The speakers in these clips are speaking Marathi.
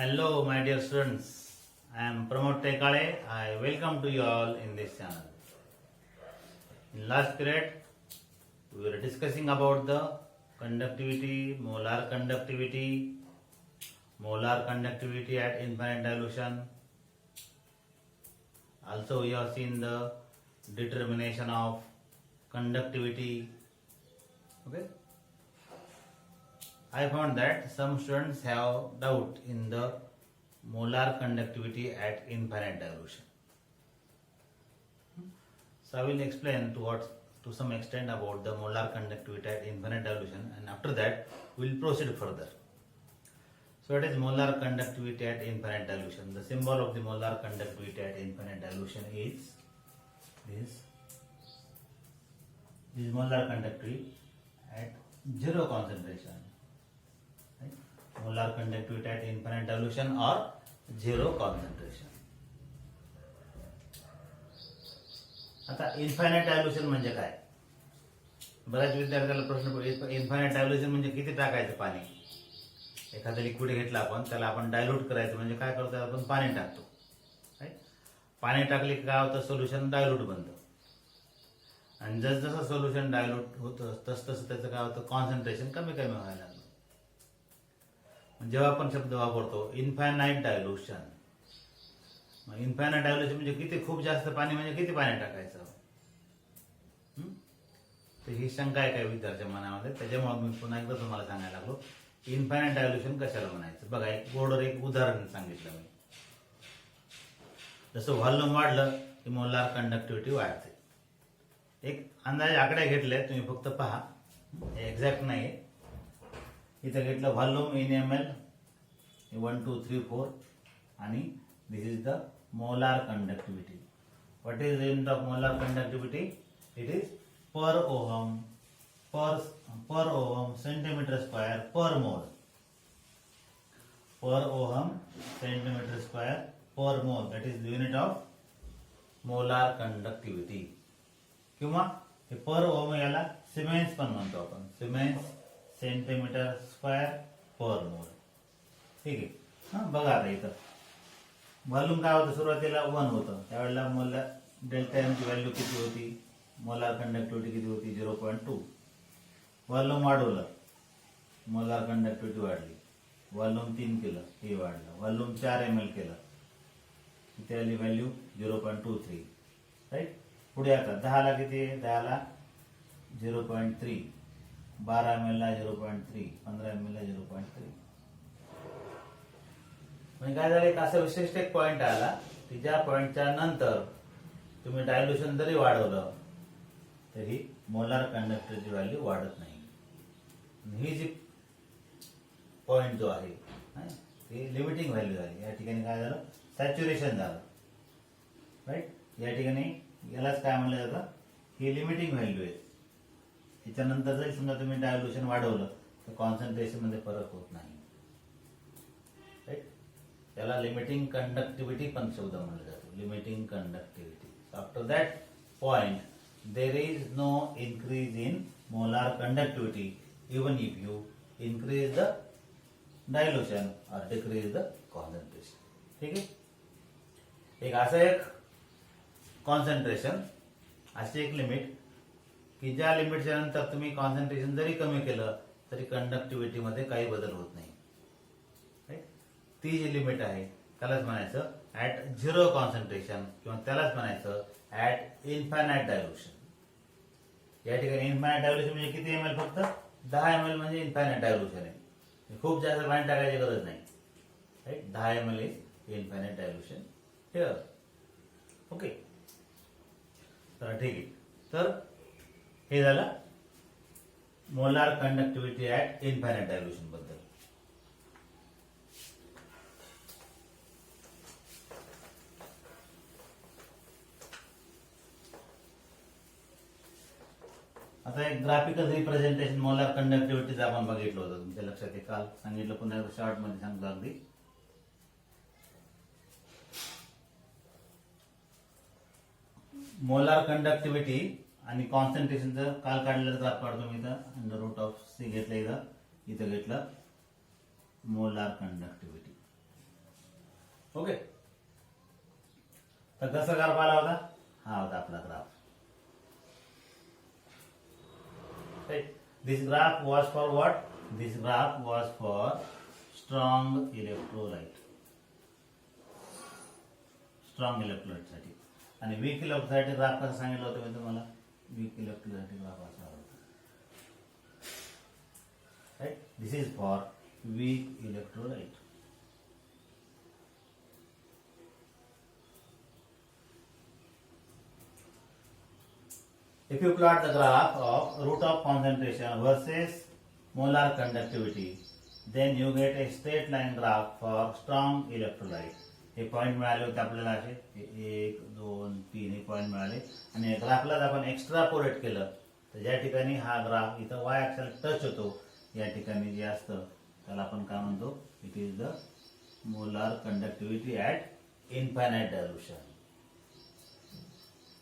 Hello, my dear students. I am Pramod Tekale. I welcome to you all in this channel. In last period, we were discussing about the conductivity, molar conductivity at infinite dilution. Also, we have seen the determination of conductivity. Okay. I found that some students have doubt in the molar conductivity at infinite dilution. So I will explain to some extent about the molar conductivity at infinite dilution, and after that we will proceed further. So it is molar conductivity at infinite dilution. The symbol of the molar conductivity at infinite dilution is this. This is molar conductivity at zero concentration. Molar conductivity at infinite dilution or zero concentration. आता इन्फायनाइट डायल्युशन म्हणजे काय? बऱ्याच विद्यार्थ्याला प्रश्न पडतो इन्फायनाइट डायल्युशन म्हणजे किती टाकायचं पाणी. एखादं लिक्विड घेतलं आपण त्याला आपण डायल्यूट करायचं म्हणजे काय करतो आपण पाणी टाकतो. पाणी टाकले की काय होतं सोल्युशन डायल्यूट बनतं. आणि जसं सोल्युशन डायल्यूट होतं तसं त्याचं काय होतं कॉन्सन्ट्रेशन कमी व्हायला लागतं. जेव्हा आपण शब्द वापरतो इन्फायनाइट डायल्युशन, इन्फायनाइट डायल्युशन म्हणजे किती खूप जास्त पाणी म्हणजे किती पाणी टाकायचं. तर ही शंका आहे काय विद्यार्थ्या मनामध्ये. त्याच्यामुळे मी पुन्हा एकदा तुम्हाला सांगायला लागलो इन्फायनाइट डायल्युशन कशाला म्हणायचं. बघा एक बोर्डवर एक उदाहरण सांगितलं मी. जसं व्हॉल्यूम वाढलं की मोलार कंडक्टिव्हिटी वाढते. एक अंदाजे आकडे घेतले तुम्ही फक्त पहा, एक्झॅक्ट नाही. इथं घेतलं व्हॉल्यूम इन ml 1 2 3 4 आणि this is the molar conductivity. What is the unit of molar conductivity? It is per ohm centimetre square per mole. Per ohm centimetre square per mole that is the unit of molar conductivity. किंवा हे पर ओहम याला सिमेन्स पण म्हणतो आपण. सिमेन्स सेंटीमीटर स्क्वायर पर मोल. ठीक आहे. बघा आता इथं व्हॉल्यूम काय होतं सुरुवातीला 1 होतं त्यावेळेला मोलर डेल्टा एम ची व्हॅल्यू किती होती, मोलार कंडक्टिव्हिटी किती होती 0.2. व्हॉल्यूम वाढवलं मोलार कंडक्टिव्हिटी वाढली. व्हॉल्यूम 3 केलं हे वाढलं. व्हॉल्यूम 4 ml केलं किती आली व्हॅल्यू 0.23. राईट. पुढे आता 10 ला किती आहे, 10 ला 0.3, 12 ml ला 0.3, 15 ml ला 0.3. म्हणजे काय झालं एक असं विशिष्ट एक पॉइंट आला की ज्या पॉइंटच्या नंतर तुम्ही डायल्युशन जरी वाढवलं तरी मोलार कंडक्टिव्हिटी व्हॅल्यू वाढत नाही. ही जी पॉइंट जो आहे ती लिमिटिंग व्हॅल्यू झाली. या ठिकाणी काय झालं सॅच्युरेशन झालं. राईट. या ठिकाणी यालाच काय म्हणलं जातं ही लिमिटिंग व्हॅल्यू आहे. त्याच्यानंतर जर समजा तुम्ही डायल्युशन वाढवलं तर कॉन्सन्ट्रेशन मध्ये फरक होत नाही. राईट. त्याला लिमिटिंग कंडक्टिव्हिटी पण शब्द म्हणलं जातो. Limiting conductivity. After that point there is no increase in molar conductivity even if you increase the dilution or decrease the concentration. ठीक आहे. एक असं एक कॉन्सन्ट्रेशन अशी एक लिमिट की ज्या लिमिटच्या नंतर तुम्ही कॉन्सन्ट्रेशन जरी कमी केलं तरी कंडक्टिव्हिटी मध्ये काही बदल होत नाही. ती जी लिमिट आहे त्यालाच म्हणायचं ऍट झिरो कॉन्सन्ट्रेशन किंवा त्यालाच म्हणायचं ऍट इन्फायनाइट डायल्युशन. या ठिकाणी इन्फायनाइट डायल्युशन म्हणजे किती ml फक्त 10 ml म्हणजे इन्फायनाइट डायल्युशन आहे. खूप जास्त पाणी टाकायची गरज नाही. Right. 10 ml is infinite dilution here. Okay. तर ठीक आहे. तर हे झालं molar conductivity at infinite dilution बद्दल. आता एक ग्राफिकल रिप्रेझेंटेशन मोलार कंडक्टिव्हिटीचं आपण बघितलं होतं. तुमच्या लक्षात आहे काल सांगितलं, पुन्हा शॉर्ट मध्ये सांगतो अगदी. मोलार कंडक्टिव्हिटी आणि कॉन्सन्ट्रेशनचं काल काढलेलं ग्राफ काढतो मी इथं. अंडर रूट ऑफ C घेतलं इथं घेतलं मोलार कंडक्टिव्हिटी. ओके. तर कसा ग्राफ आला होता? हा होता आपला graph. This graph was for what? This graph was for strong electrolyte. Strong electrolyte साठी. आणि वीक इलेक्ट्रोलाइट साठी ग्राफ कसं सांगितलं होतं मी तुम्हाला? वीक इलेक्ट्रोलाइट साठी ग्राफ असा होता. Right. This is for weak electrolyte. If you plot the graph of root of concentration versus molar conductivity, then you get a straight line graph for strong electrolyte. हे पॉइंट मिळाले होते आपल्याला असे 1 2 3 हे पॉइंट मिळाले आणि ग्राफला आपण एक्स्ट्रापोलेट केलं तर ज्या ठिकाणी हा ग्राफ इथं y अक्षाला टच होतो या ठिकाणी जे असतं त्याला आपण काय म्हणतो? It is the molar conductivity at infinite dilution.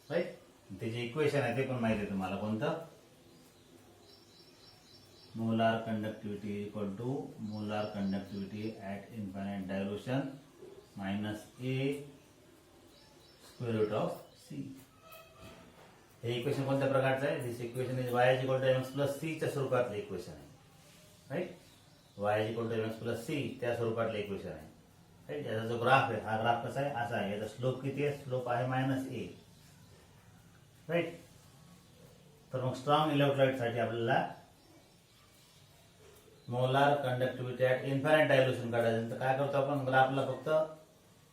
Right. त्याचे इक्वेशन आहे ते पण माहिती आहे तुम्हाला. कोणतं? Molar conductivity equal to molar conductivity at infinite dilution minus A square root of C. हे इक्वेशन कोणत्या प्रकारचं आहे? This equation is y equal to mx plus C च्या स्वरूपातलं इक्वेशन आहे. Right. Y equal to mx plus C त्या स्वरूपातलं इक्वेशन आहे. राईट. याचा जो ग्राफ आहे हा ग्राफ कसा आहे? असा आहे. याचा स्लोप किती आहे? स्लोप आहे मायनस ए. राईट. तर मग स्ट्रॉंग इलेक्ट्रोलाइट साठी आपल्याला molar conductivity at infinite dilution काढायचं तर काय करतो आपण? ग्राफला फक्त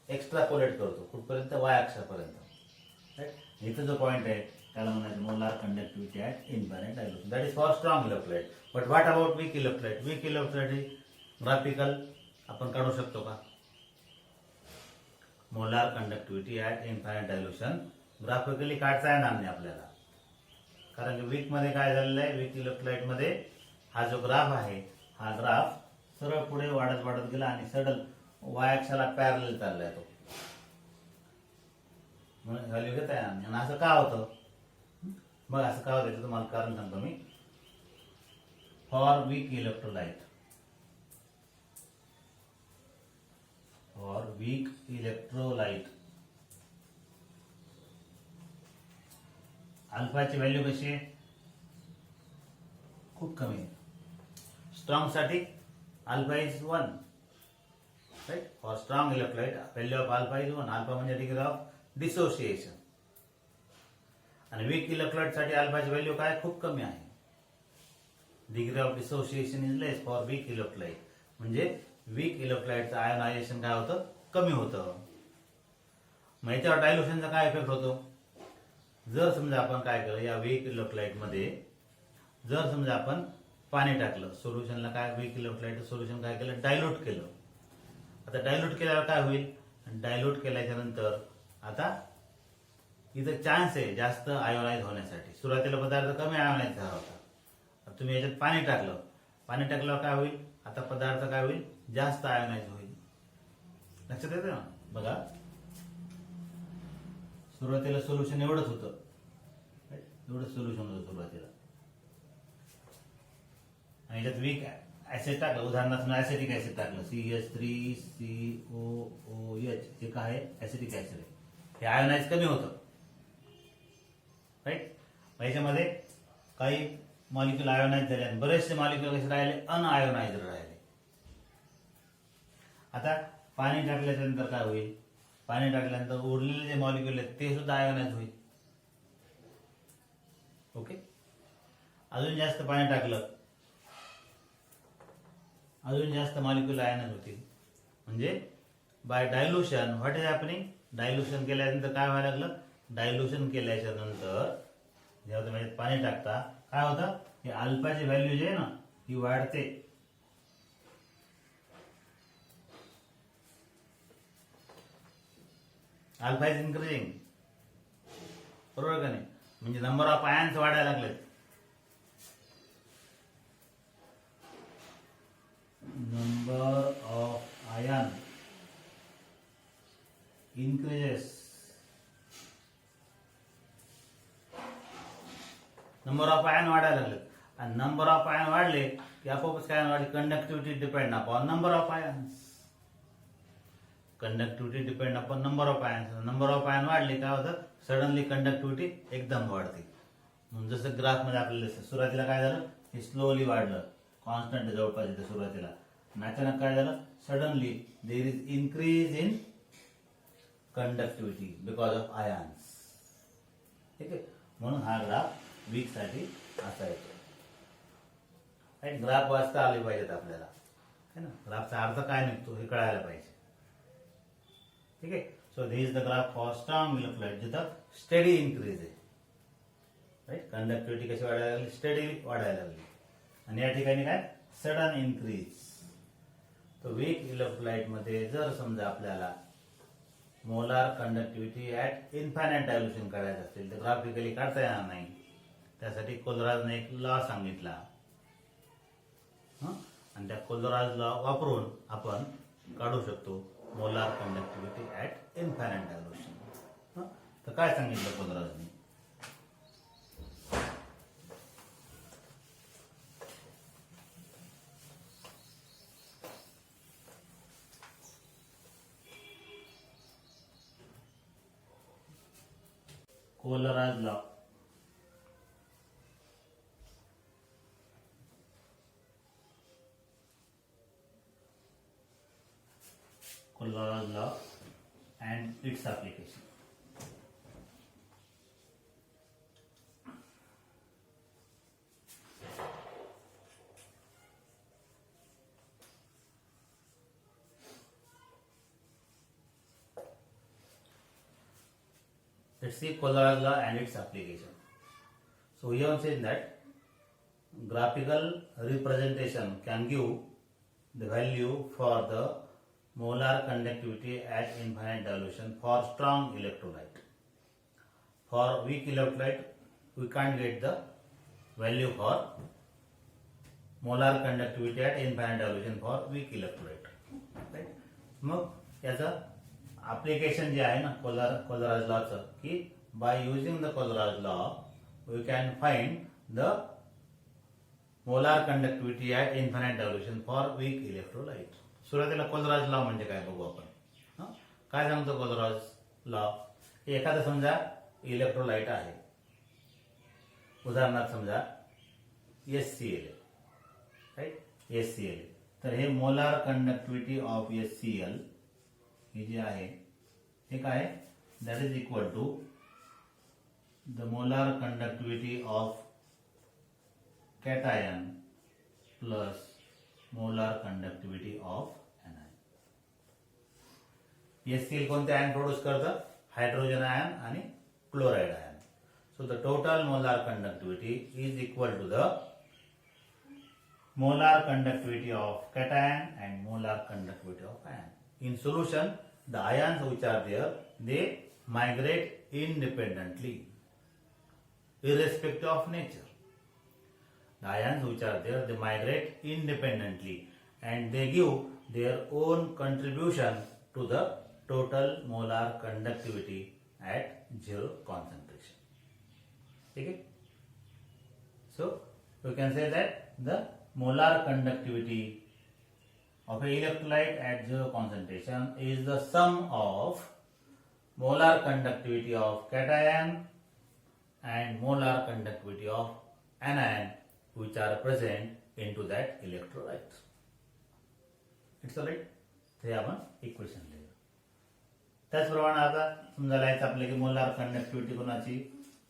एक्स्ट्रापोलेट करतो. कुठपर्यंत? वाय अक्षापर्यंत. राईट. इथं जो पॉइंट आहे त्याला म्हणायचं molar conductivity at infinite dilution. That is for strong electrolyte. But what about weak electrolyte? Weak electrolyte graphical आपण काढू शकतो का? Molar conductivity at infinite dilution graphically काढता येणार नाही आपल्याला. कारण की वीक मध्ये काय झालेलं आहे? वीक इलेक्ट्रोलाइट मध्ये हा जो ग्राफ आहे हा ग्राफ सरळ पुढे वाढत वाढत गेला आणि सडल वाय अक्षाला पॅरलल चाललाय तो. व्हॅल्यू घेता येणार नाही. आणि असं का होतं? मग असं का होतं तुम्हाला कारण सांगतो मी. For weak electrolyte, for weak electrolyte अल्फाची व्हॅल्यू कशी आहे? खूप कमी आहे. स्ट्रॉंग साठी alpha is 1. Right. For strong electrolyte value of alpha is 1. Alpha म्हणजे डिग्री ऑफ डिसोसिएशन. आणि वीक इलेक्ट्रोलाइट साठी अल्फाची व्हॅल्यू काय? खूप कमी आहे. Degree of dissociation is less for weak electrolyte. म्हणजे वीक इलेक्ट्रोलाइटचं आयोनायझेशन काय होतं? कमी होतं. मग याच्यावर डायल्युशनचा काय इफेक्ट होतो? जर समजा आपण काय केलं या वीक इलेक्ट्रोलाइट मध्ये जर समजा आपण पाणी टाकलं सोल्युशनला, काय वीक इलेक्ट्रोलाइट सोल्युशन काय केलं? डायल्यूट केलं. आता डायल्यूट केल्यावर काय होईल? डायल्यूट केल्याच्या नंतर आता इथं चान्स आहे जास्त आयोनाइज होण्यासाठी. सुरुवातीला पदार्थ कमी आयोनाइज झाला होता. तुम्ही याच्यात पाणी टाकलं. पाणी टाकल्यावर काय होईल? आता पदार्थ काय होईल? जास्त आयोनाइज होईल. लक्षात येतं ना? बघा सुरुवातीला सोल्युशन एवढंच होतं. एवढंच सोल्युशन होतं सुरुवातीला. आणि याच्यात वीक ऍसिड टाकलं. उदाहरणार्थ ऍसिटिक ऍसिड टाकलं CH3COOH. हे काय आहे? ऍसिटिक ऍसिड आहे. हे आयोनाइज कमी होतं. राईट. याच्यामध्ये काही मॉलिक्युल आयोनाइज झाले आणि बरेचसे मॉलिक्युल कसे राहिले? अनआयोनाइज राहिले. आता पाणी टाकल्याच्या नंतर काय होईल? पाणी टाकल्यानंतर उरलेले जे मॉलिक्युल आहेत ते सुद्धा आयोनाइज होईल. ओके. अजून जास्त पाणी टाकलं अजून जास्त मॉलिक्युल आयोनाइज होतील. म्हणजे by dilution what is happening? Dilution केल्यानंतर काय व्हायला लागलं? डायल्युशन केल्याच्या नंतर जेव्हा तुम्ही पाणी टाकता काय होतं? हे अल्फाची व्हॅल्यू जी आहे ना ही वाढते. Alpha is increasing. बरोबर का नाही? म्हणजे नंबर ऑफ आयन्स वाढायला लागलेत. Number of ion increases. Number of ion वाढायला लागले आणि नंबर ऑफ आयन वाढले की आपोआपच काय वाढली? Conductivity depend upon number of ions. Conductivity depend upon number of ions. Number of ion वाढली काय होतं, सडनली कंडक्टिव्हिटी एकदम वाढते. म्हणून जसं ग्राफमध्ये आपल्याला दिसतं, सुरुवातीला काय झालं, हे स्लोली वाढलं, कॉन्स्टंट जवळपास येतं सुरुवातीला, आणि अचानक काय झालं, suddenly there is increase in conductivity because of ions. ठीक आहे, म्हणून हा ग्राफ वीक साठी असा येतो. ग्राफ वाचता आले पाहिजेत आपल्याला, है ना. ग्राफचा अर्थ काय निघतो हे कळायला पाहिजे. ठीक आहे. So this is the graph for strong electrolyte, जिथं स्टेडी इन्क्रीज आहे. राईट, कंडक्टिव्हिटी कशी वाढायला लागली, स्टेडी वाढायला लागली. आणि या ठिकाणी काय, सडन इन्क्रीज. तर वीक इलेक्ट्रोलाइट मध्ये जर समजा आपल्याला molar conductivity at infinite dilution काढायचं असेल तर ग्राफिकली काढता येणार नाही. त्यासाठी कोलराजने एक लॉ सांगितला, आणि त्या कोलराज लॉ वापरून आपण काढू शकतो molar conductivity at infinite dilution. तर काय सांगितलं कोलराजने, कोलराज law. Kohlrausch law and its application. Let's see Kohlrausch law and its application. So here one says that graphical representation can give the value for the molar conductivity at infinite dilution for strong electrolyte. For weak electrolyte, we can't get the value for molar conductivity at infinite dilution for weak electrolyte. Right? मग याचं application जे आहे ना Kohlrausch lawचं, की by using the Kohlrausch law we can find the molar conductivity at infinite dilution for weak electrolyte. सुरुवातीला कोलराज लॉ म्हणजे काय बघू आपण. काय सांगतो कोलराज लॉ, एखादा समजा इलेक्ट्रोलाइट आहे, उदाहरणार्थ समजा HCl, राईट, HCl. तर हे मोलार कंडक्टिव्हिटी ऑफ HCl हे जे आहे हे काय, that is equal to the molar conductivity of cation plus molar conductivity of anion. HCl कोणते आयन प्रोड्यूस करतं, हायड्रोजन आयन आणि chloride ion. So the total molar conductivity is equal to the molar conductivity of cation and molar conductivity of ion. In solution, the ions which are there, they migrate independently, irrespective of nature. The ions which are there, they migrate independently and they give their own contribution to the total molar conductivity at zero concentration. Okay? So, we can say that the molar conductivity of an electrolyte at zero concentration is the sum of molar conductivity of cation and molar conductivity of anion which are present into that electrolyte. It's alright. हे आपण इक्वेशन लिहिलं. त्याचप्रमाणे आता समजा लिहायचं आपल्याला की मोलार कंडक्टिव्हिटी कोणाची,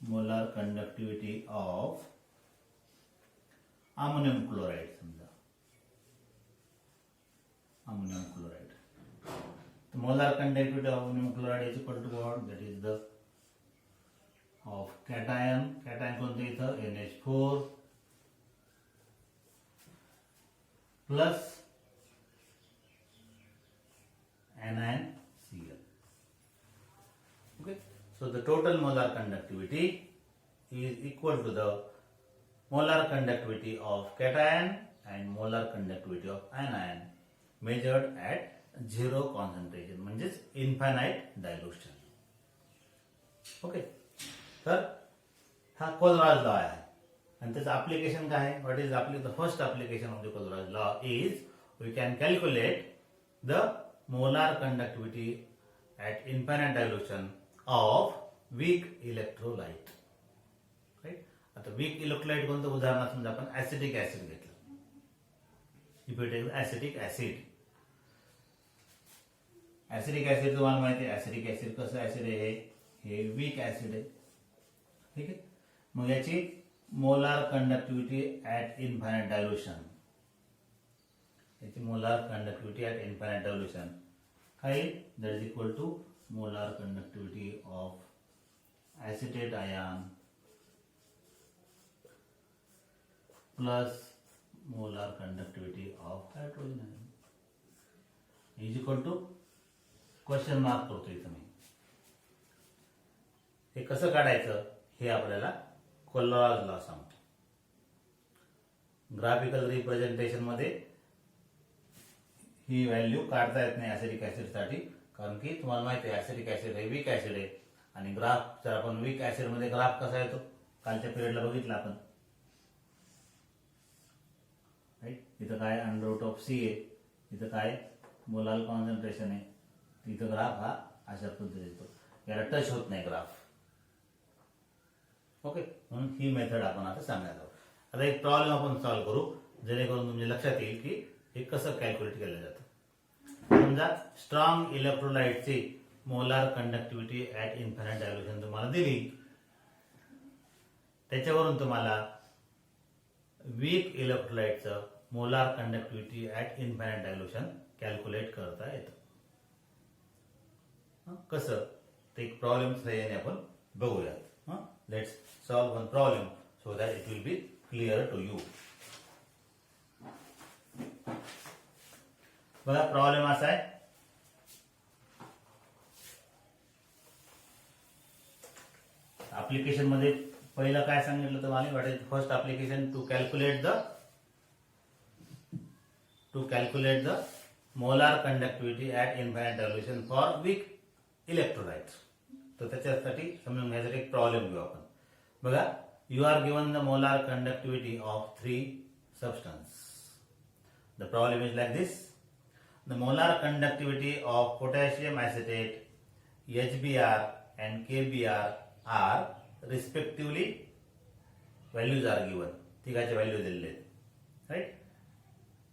molar conductivity of ammonium chloride. समजा अमोनियम क्लोराइड, तर molar conductivity of ammonium chloride is equal to what, that is the of cation. Cation कोणतं इथं, NH4 plus NaCl. Okay, so the total molar conductivity is equal to the molar conductivity of cation and molar conductivity of anion measured at zero concentration, म्हणजेच infinite dilution. ओके, तर हा कोलराज लॉ आहे आणि त्याचं ऍप्लिकेशन काय आहे, what is the first application of the Kohlrausch law is we can calculate the molar conductivity at infinite dilution of weak electrolyte. Right. आता वीक इलेक्ट्रोलाइट कोणतं उदाहरण समजा आपण ऍसिटिक ऍसिड घेतलं. If it is acetic acid. Acidic acid तुम्हाला माहिती आहे ऍसिडिक ऍसिड कसं ऍसिड आहे हे वीक ऍसिड आहे. ठीक आहे. मग याची molar conductivity at infinite dilution. याची molar conductivity at infinite dilution काय that is equal to molar conductivity of acetate ion plus molar conductivity of hydrogen ion is equal to question mark करतो इथं मी. हे कसं काढायचं हे आपल्याला कोल्लॉज लॉ सांगतो. ग्राफिकल रिप्रेझेंटेशन मध्ये ही व्हॅल्यू काढता येत नाही ऍसिडिक ऍसिड साठी, कारण की तुम्हाला माहिती आहे ऍसिडिक ऍसिड हे वीक ऍसिड आहे. आणि ग्राफ जर आपण वीक ऍसिड मध्ये ग्राफ कसा येतो कालच्या पिरियडला बघितला आपण. इथं काय अंडर रूट ऑफ सी आहे, इथं काय मोलार कॉन्सन्ट्रेशन आहे, इथं ग्राफ हा अशा पद्धतीने येतो. याला टच होत नाही ग्राफ. ओके. म्हणून ही मेथड आपण आता सांगणार आहोत. आता एक प्रॉब्लेम आपण सॉल्व्ह करू जेणेकरून तुमच्या लक्षात येईल की हे कसं कॅल्क्युलेट केलं जातं. समजा स्ट्रॉंग इलेक्ट्रोलाइटची molar conductivity at infinite dilution तुम्हाला दिली. त्याच्यावरून तुम्हाला वीक इलेक्ट्रोलाइटचं molar conductivity at infinite dilution calculate करता येतं. कसं ते एक प्रॉब्लेम सहाय्याने आपण बघूयात. Let's solve one problem so that it will be clear to you. बघा प्रॉब्लेम असा आहे. ऍप्लिकेशन मध्ये पहिलं काय सांगितलं तुम्हाला what is first application to calculate the molar conductivity at infinite dilution for weak electrolyte. तर त्याच्यासाठी समजून घ्यायसाठी एक प्रॉब्लेम घेऊ आपण. बघा you are given the molar conductivity of 3 substance. The problem is like this. The molar conductivity of potassium acetate, HBr and KBr are respectively values are given. तिघाचे व्हॅल्यू दिलेले आहेत. Right.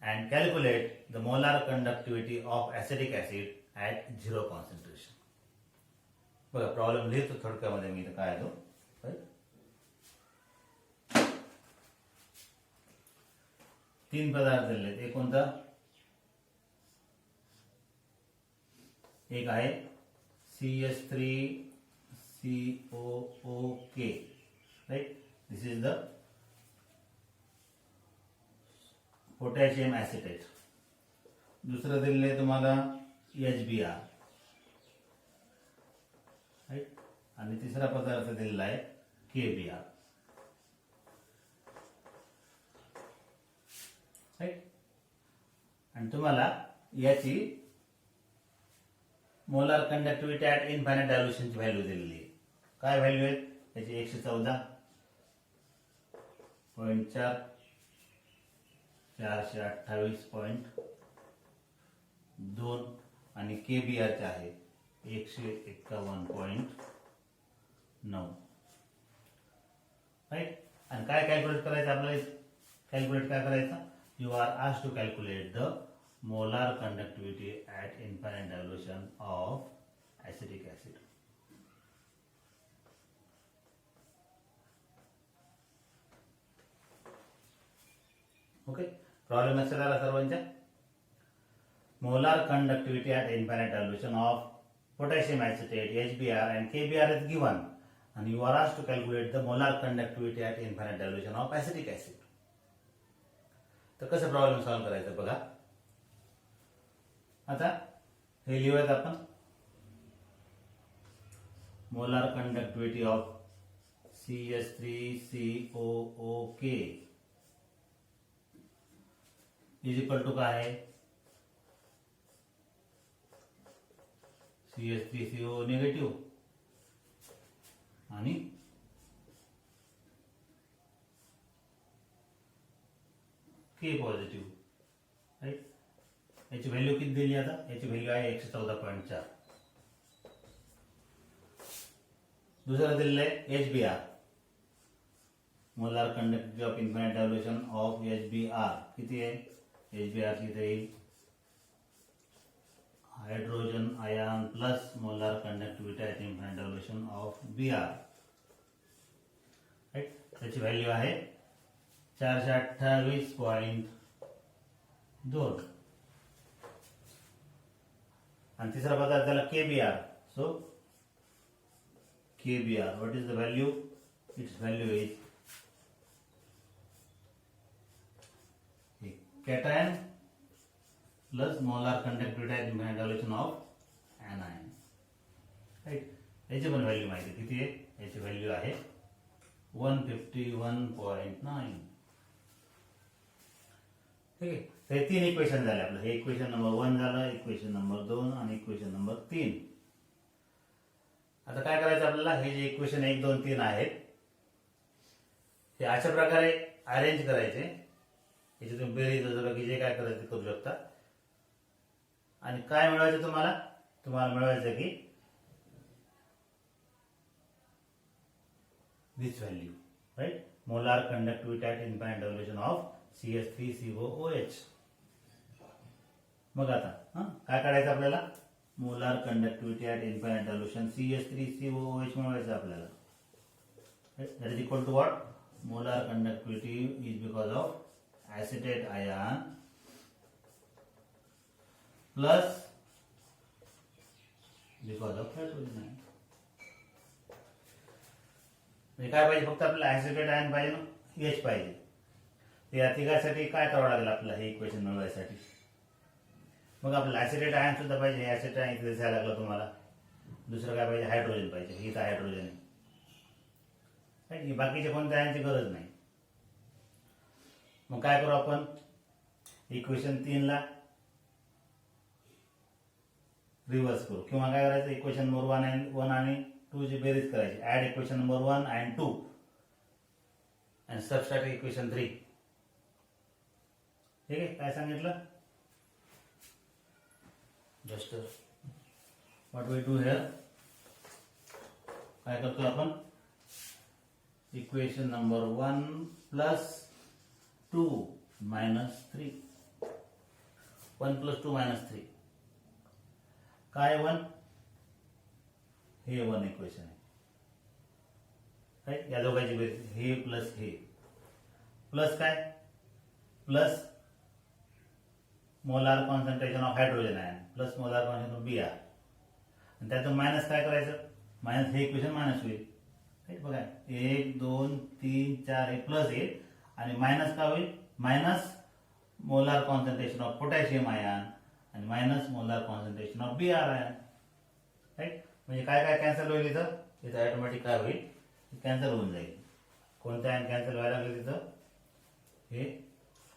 And calculate the molar conductivity of acetic acid at 0 concentration. बघा प्रॉब्लेम लिहितो थोडक्यामध्ये मी इथं काय तो. तीन पदार्थ दिलेले आहेत. एक कोणता एक आहे CH3COOK. Right. This is the potassium acetate. दुसरं दिलेलं आहे तुम्हाला HBr. राईट. आणि तिसरा पदार्थ दिलेला आहे KBr. राईट. आणि तुम्हाला याची मोलार कंडक्टिव्हिटी ऍट इनफायनाइट डायल्युशनची व्हॅल्यू दिलेली आहे. काय व्हॅल्यू आहे याची 114.4 428.2 आणि KBrचे आहे 151.9. राईट. आणि काय कॅल्क्युलेट करायचं आपल्याला कॅल्क्युलेट काय करायचं you are asked to calculate the molar conductivity at infinite dilution of acetic acid. Okay. Problem लक्षात आला सर्वांच्या. Molar conductivity at infinite dilution of potassium acetate, HBr and KBr is given and you are asked to calculate the molar conductivity at infinite dilution of acetic acid. तर कसं प्रॉब्लेम सॉल्व्ह करायचं बघा. आता हे लिहूयात आपण. Molar conductivity of CH3COOK is equal to काय आहे CH3CO निगेटिव्ह आणि K पॉझिटिव्ह. राईट. याची व्हॅल्यू किती दिली आता? याची व्हॅल्यू आहे 114.4. दुसरं दिलेलं आहे HBr, molar conductivity of infinite dilution of HBr. किती आहे? HBr ची इथे येईल hydrogen ion plus molar conductivity at infinite dilution of Br. Right, त्याची व्हॅल्यू आहे 428.2. आणि तिसरा पदार्थ झाला KBr. So KBr, what is the value? Its value is cation plus molar conductivity at infinite dilution of anion. Right, याची पण व्हॅल्यू माहिती आहे. किती आहे? याची व्हॅल्यू आहे 151.9. ठीक आहे. तर हे 3 इक्वेशन झाले आपलं. हे इक्वेशन नंबर 1 झालं, इक्वेशन नंबर 2 आणि इक्वेशन नंबर 3. आता काय करायचं आपल्याला? हे जे इक्वेशन 1, 2, 3 आहेत हे अशा प्रकारे अरेंज करायचे. याची तुम्ही बेरीज वजाबाकी जे काय करायचं करू शकता. आणि काय मिळवायचं तुम्हाला? तुम्हाला मिळवायचं की this value, right? Molar conductivity at infinite dilution of CH3COOH. मग आता काय काढायचं आपल्याला? Molar conductivity at infinite dilution CH3COOH मिळवायचं आपल्याला. That is equal to what? Molar conductivity is because of acetate ion plus because of hydrogen ion. काय पाहिजे? फक्त आपल्याला ऍसिटेट आयन पाहिजे ना, H पाहिजे. या तिघासाठी काय करावं लागेल आपल्याला हे इक्वेशन मिळवायसाठी? मग आपल्याला ऍसिटेट आयन सुद्धा पाहिजे. हे ऍसिटेट आयन इथे दिसायला लागलं तुम्हाला. दुसरं काय पाहिजे? हायड्रोजन पाहिजे. ही तर हायड्रोजन आहे. बाकीच्या कोणत्या आयनची गरज नाही. मग काय करू आपण? इक्वेशन 3 ला रिव्हर्स करू किंवा काय करायचं? इक्वेशन नंबर 1 आणि 2 ची बेरीज करायची. Add equation number 1 and 2 and subtract equation 3. ठीक आहे. काय सांगितलं? Just what we do here, काय करतो आपण? Equation number 1 plus 2 minus 3. 1 plus 2 minus 3 काय? 1. हे 1 इक्वेशन आहे. राईट, या दोघांची बेरीज हे प्लस हे प्लस काय? Plus molar concentration of hydrogen ion plus molar concentration of Br. आणि त्यातून मायनस काय करायचं? मायनस हे इक्वेशन मायनस होईल. राईट, बघा 1 2 3 4 हे प्लस येईल आणि मायनस काय होईल? Minus molar concentration of potassium ion आणि minus molar concentration of Br ion. Right, म्हणजे काय काय कॅन्सल होईल इथं? इथं ऑटोमॅटिक काय होईल? कॅन्सल होऊन जाईल. कोणत्या आयन कॅन्सल व्हायला लागले तिथं? हे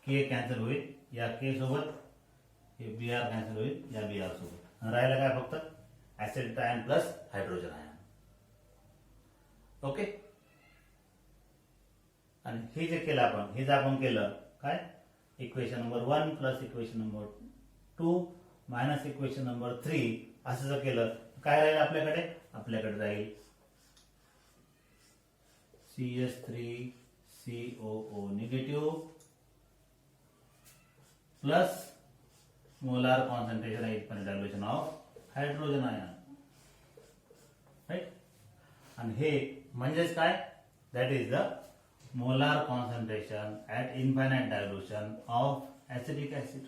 के कॅन्सल होईल या के सोबत, हे Br कॅन्सल होईल या Br सोबत. आणि राहिलं काय? फक्त acid ion plus hydrogen ion. Okay. आणि हे जे केलं आपण, हे जे आपण केलं काय? Equation number 1 plus equation number 2 minus equation number 3 असं जर केलं काय राहील आपल्याकडे? आपल्याकडे राहील CH3COO negative plus molar concentration infinite dilution of hydrogen ion. Right, आणि हे म्हणजेच काय? That is the molar concentration at infinite dilution of acidic acid.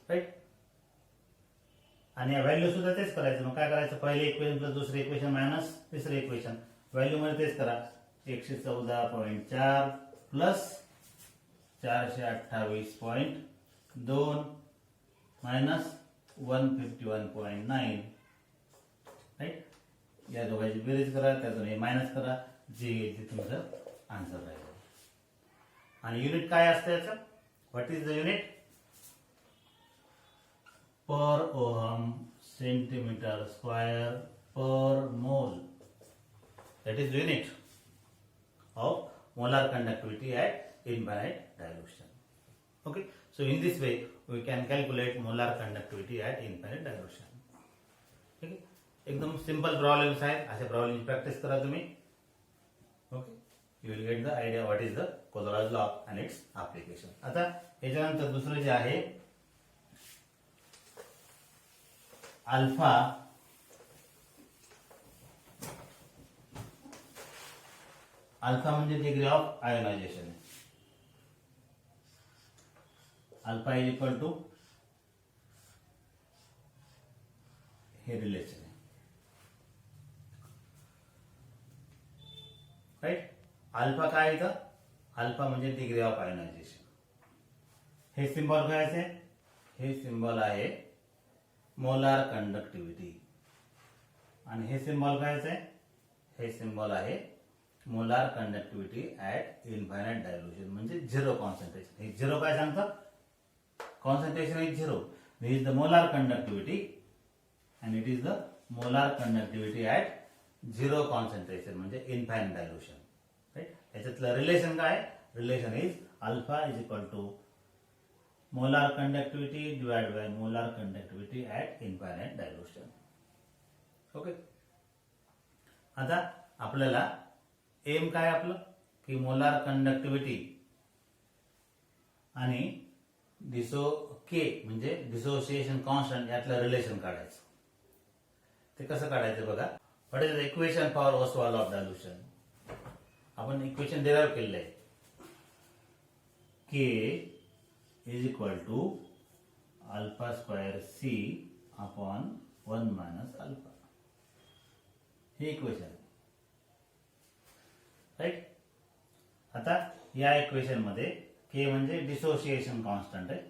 Right, आणि या व्हॅल्यू सुद्धा तेच करायचं. मग काय करायचं? पहिले इक्वेशन प्लस दुसरे इक्वेशन मायनस तिसरे इक्वेशन. व्हॅल्यू मध्ये तेच करा. 114.4 प्लस 428.2 मायनस 151.9. राईट, या दोघांची बेरीज करा, त्यातून हे मायनस करा, जे येईल ते तुमचं आन्सर राहील. आणि युनिट काय असतं याचं? What is the unit? Per ohm centimetre square per mole. That is unit of molar conductivity at infinite dilution. Okay, so in this way we can calculate molar conductivity at infinite dilution. ठीक आहे, एकदम सिंपल प्रॉब्लेम्स आहेत. अशा प्रॉब्लेमची प्रॅक्टिस करा तुम्ही. Okay, you will get the idea what is the Kohlrausch law and its application. आता याच्यानंतर दुसरं जे आहे अल्फा म्हणजे degree of ionization. Alpha is equal to हे रिलेशन आहे, राईट. अल्फा काय इथं, अल्फा म्हणजे डिग्री ऑफ आयोनायझेशन. हे सिंबॉल काय आहे, हे सिंबॉल आहे मोलार कंडक्टिव्हिटी. आणि हे सिंबॉल काय आहे, हे सिंबॉल आहे molar conductivity at infinite dilution म्हणजे झिरो कॉन्सन्ट्रेशन. हे झिरो काय सांगतं, concentration is zero. This is the molar conductivity and it is the molar conductivity at zero concentration म्हणजे इनफायनाइट डायल्युशन. राईट, याच्यातलं रिलेशन काय, relation is alpha is equal to molar conductivity divide by molar conductivity at infinite dilution. Okay, आता आपल्याला एम काय आपलं की मोलार कंडक्टिव्हिटी आणि के म्हणजे डिसोसिएशन कॉन्स्टंट यातलं रिलेशन काढायचं. ते कसं काढायचं बघा. What is the equation for Ostwald of dilution. आपण इक्वेशन डिराइव्ह केलेलं आहे. K is equal to alpha square C upon 1 minus alpha. हे इक्वेशन, राईट. आता या इक्वेशन मध्ये के म्हणजे डिसोसिएशन कॉन्स्टंट आहे.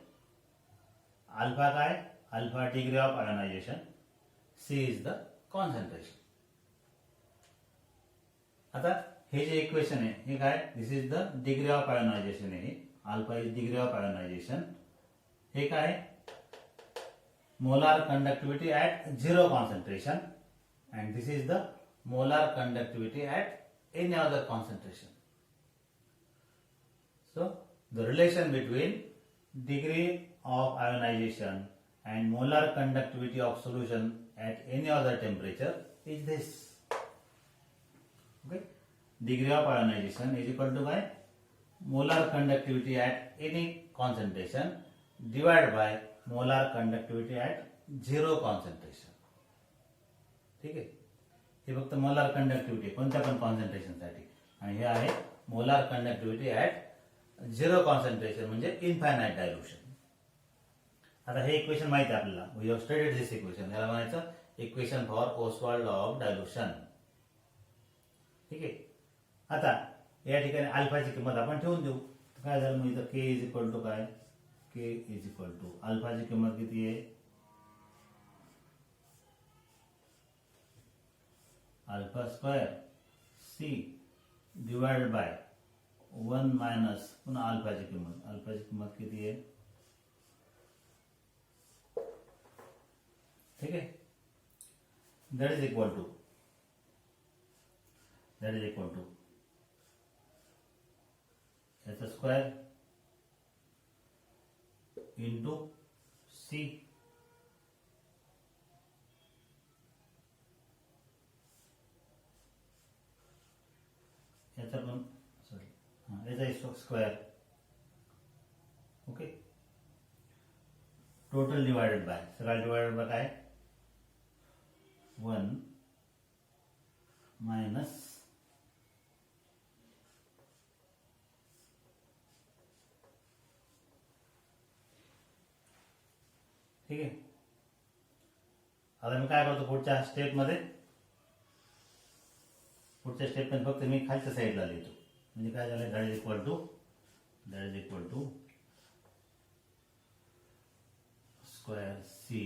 अल्फा काय, alpha degree of ionization, C is the concentration. आता हे जे इक्वेशन आहे हे काय, this is the degree of ionization आहे. Alpha is degree of ionization. हे काय, molar conductivity at zero concentration and this is the molar conductivity at any other concentration. So the relation between degree of ionization and molar conductivity of solution at any other temperature is this. Okay, degree of ionization is equal to by molar conductivity at any concentration divided by molar conductivity at zero concentration. ठीक आहे, हे फक्त मोलार कंडक्टिव्हिटी कोणत्या पण कॉन्सन्ट्रेशन साठी. आणि हे आहे molar conductivity at zero concentration म्हणजे इनफायनाइट डायल्युशन. आता हे इक्वेशन माहिती आहे आपल्याला, we have studied this equation. याला म्हणायचं equation for Ostwald law of dilution. ठीक आहे, आता या ठिकाणी अल्फाची किंमत आपण ठेवून देऊ. काय झालं मग इथं के इज इक्वल टू काय, के इज इक्वल टू अल्फाची किंमत किती आहे, alpha square C divided by 1 minus पुन्हा अल्फाची किंमत किती आहे, ठीक आहे. दॅट इज इक्वल टू याचा स्क्वेअर इंटू सी याचा पण याचा square. Okay, total divided by, सगळा डिवाइडेड बाय काय 1 मायनस ठीक आहे. आता मी काय करतो पुढच्या स्टेपमध्ये फक्त मी खालच्या साईडला लिहितो. म्हणजे काय झालं, that is equal to square C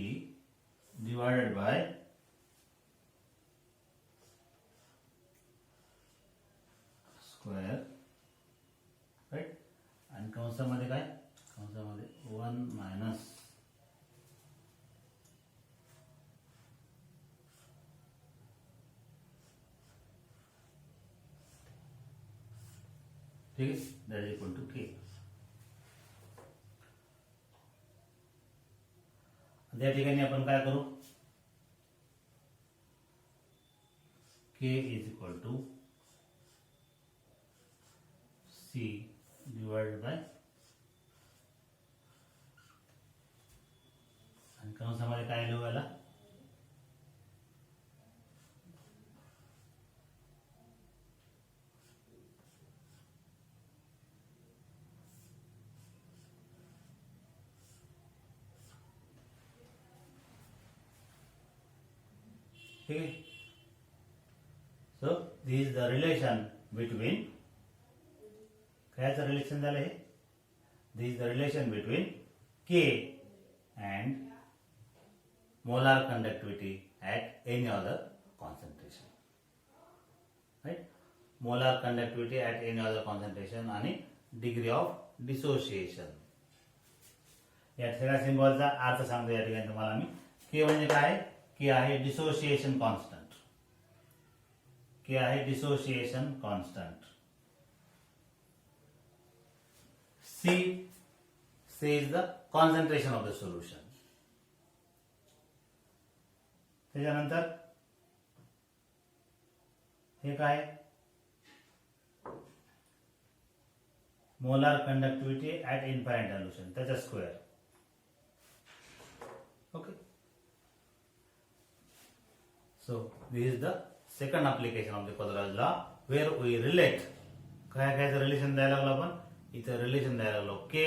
divided by square, right. आणि कंसामध्ये काय, कंसामध्ये 1 मायनस ठीक आहे, that is equal to K. त्या ठिकाणी आपण काय करू, K is equal to C divided by, आणि कंसामध्ये काय लिहू याला, ठीक आहे. So this is the relation between, कायचं रिलेशन झालं हे, this is the relation between K and molar conductivity at any other concentration, right? Molar conductivity at any other concentration आणि degree of dissociation. या सगळ्या सिम्बॉलचा अर्थ सांगतो या ठिकाणी तुम्हाला मी. के म्हणजे काय, के आहे डिसोसिएशन कॉन्स्टंट, के आहे dissociation constant. C is the concentration of the solution. त्याच्यानंतर हे काय, molar conductivity at infinite dilution, त्याचा square. Okay, so this is the second application of the Kohlrausch law, where we relate, काय कायचं रिलेशन द्यायला लागलो आपण, इथं रिलेशन द्यायला लागलो के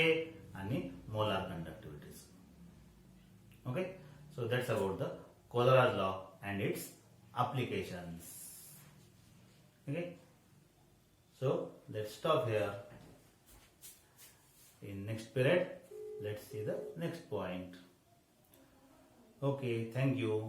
आणि molar conductivities. Okay, so that's about the Kohlrausch law and its applications. Okay, so let's stop here. In next period, let's see the next point. Okay, thank you.